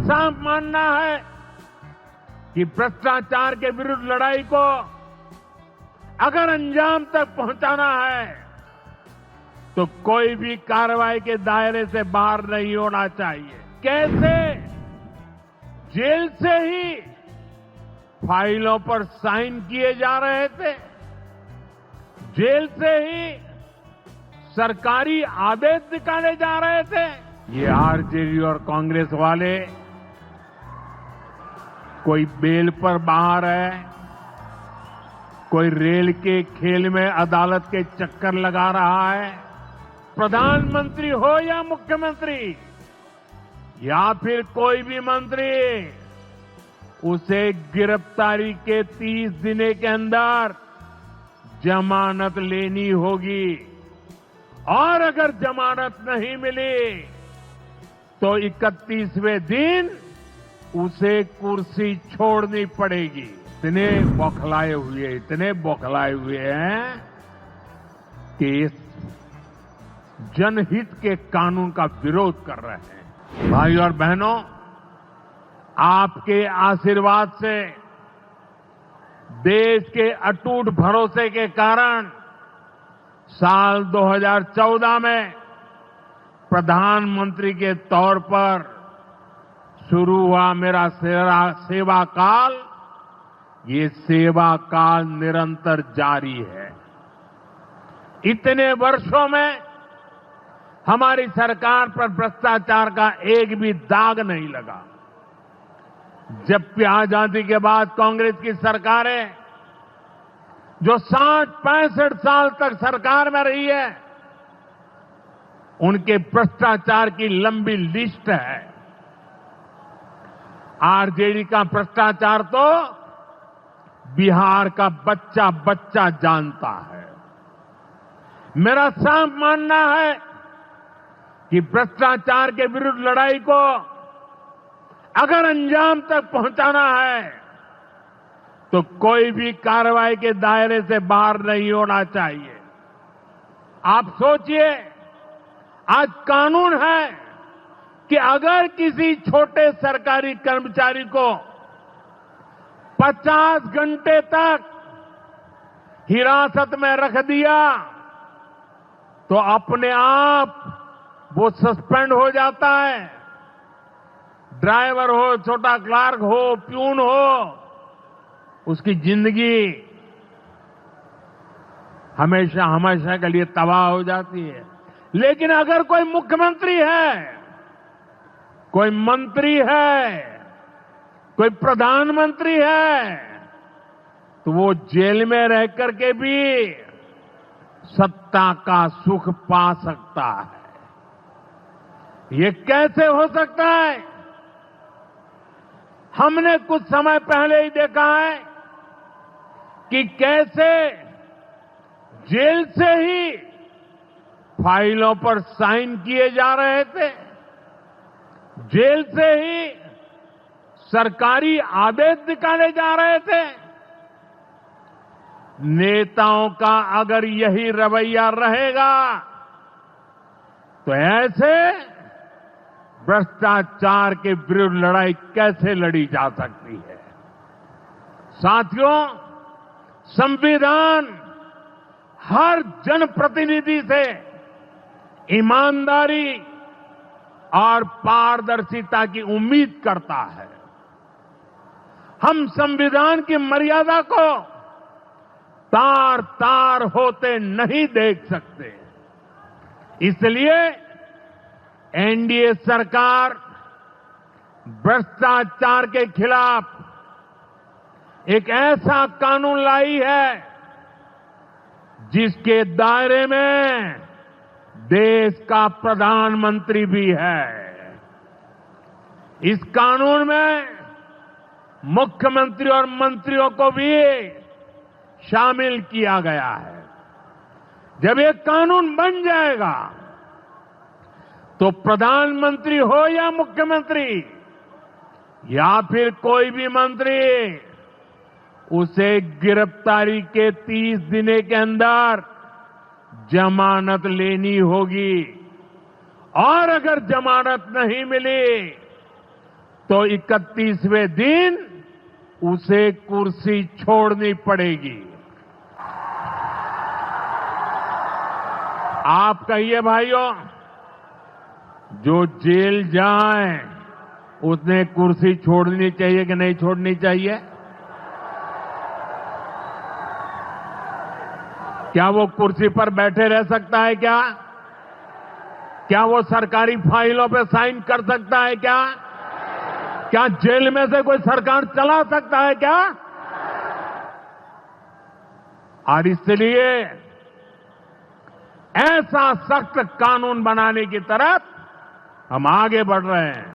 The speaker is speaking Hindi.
साफ मानना है कि भ्रष्टाचार के विरुद्ध लड़ाई को अगर अंजाम तक पहुंचाना है तो कोई भी कार्रवाई के दायरे से बाहर नहीं होना चाहिए। कैसे जेल से ही फाइलों पर साइन किए जा रहे थे, जेल से ही सरकारी आदेश निकाले जा रहे थे। ये आरजेडी और कांग्रेस वाले कोई बेल पर बाहर है, कोई रेल के खेल में अदालत के चक्कर लगा रहा है। प्रधानमंत्री हो या मुख्यमंत्री या फिर कोई भी मंत्री, उसे गिरफ्तारी के 30 दिन के अंदर जमानत लेनी होगी और अगर जमानत नहीं मिली तो 31वें दिन उसे कुर्सी छोड़नी पड़ेगी। इतने बौखलाए हुए हैं कि इस जनहित के कानून का विरोध कर रहे हैं। भाई और बहनों, आपके आशीर्वाद से, देश के अटूट भरोसे के कारण साल 2014 में प्रधानमंत्री के तौर पर शुरू हुआ मेरा सेवा काल, ये सेवा काल निरंतर जारी है। इतने वर्षों में हमारी सरकार पर भ्रष्टाचार का एक भी दाग नहीं लगा। जबकि आजादी के बाद कांग्रेस की सरकारें जो 60-65 साल तक सरकार में रही है, उनके भ्रष्टाचार की लंबी लिस्ट है। आरजेडी का भ्रष्टाचार तो बिहार का बच्चा बच्चा जानता है। मेरा साफ मानना है कि भ्रष्टाचार के विरुद्ध लड़ाई को अगर अंजाम तक पहुंचाना है तो कोई भी कार्रवाई के दायरे से बाहर नहीं होना चाहिए। आप सोचिए, आज कानून है कि अगर किसी छोटे सरकारी कर्मचारी को 50 घंटे तक हिरासत में रख दिया तो अपने आप वो सस्पेंड हो जाता है। ड्राइवर हो, छोटा क्लार्क हो, प्यून हो, उसकी जिंदगी हमेशा हमेशा के लिए तबाह हो जाती है। लेकिन अगर कोई मुख्यमंत्री है, कोई मंत्री है, कोई प्रधानमंत्री है, तो वो जेल में रह करके भी सत्ता का सुख पा सकता है। ये कैसे हो सकता है? हमने कुछ समय पहले ही देखा है कि कैसे जेल से ही फाइलों पर साइन किए जा रहे थे, जेल से ही सरकारी आदेश निकाले जा रहे थे। नेताओं का अगर यही रवैया रहेगा तो ऐसे भ्रष्टाचार के विरुद्ध लड़ाई कैसे लड़ी जा सकती है? साथियों, संविधान हर जनप्रतिनिधि से ईमानदारी और पारदर्शिता की उम्मीद करता है। हम संविधान की मर्यादा को तार तार होते नहीं देख सकते। इसलिए एनडीए सरकार भ्रष्टाचार के खिलाफ एक ऐसा कानून लाई है जिसके दायरे में देश का प्रधानमंत्री भी है। इस कानून में मुख्यमंत्री और मंत्रियों को भी शामिल किया गया है। जब ये कानून बन जाएगा तो प्रधानमंत्री हो या मुख्यमंत्री या फिर कोई भी मंत्री, उसे गिरफ्तारी के 30 दिन के अंदर जमानत लेनी होगी और अगर जमानत नहीं मिली तो 31वें दिन उसे कुर्सी छोड़नी पड़ेगी। आप कहिए भाइयों, जो जेल जाए उसने कुर्सी छोड़नी चाहिए कि नहीं छोड़नी चाहिए? क्या वो कुर्सी पर बैठे रह सकता है क्या? क्या वो सरकारी फाइलों पे साइन कर सकता है क्या? क्या जेल में से कोई सरकार चला सकता है क्या? और इसलिए ऐसा सख्त कानून बनाने की तरफ हम आगे बढ़ रहे हैं।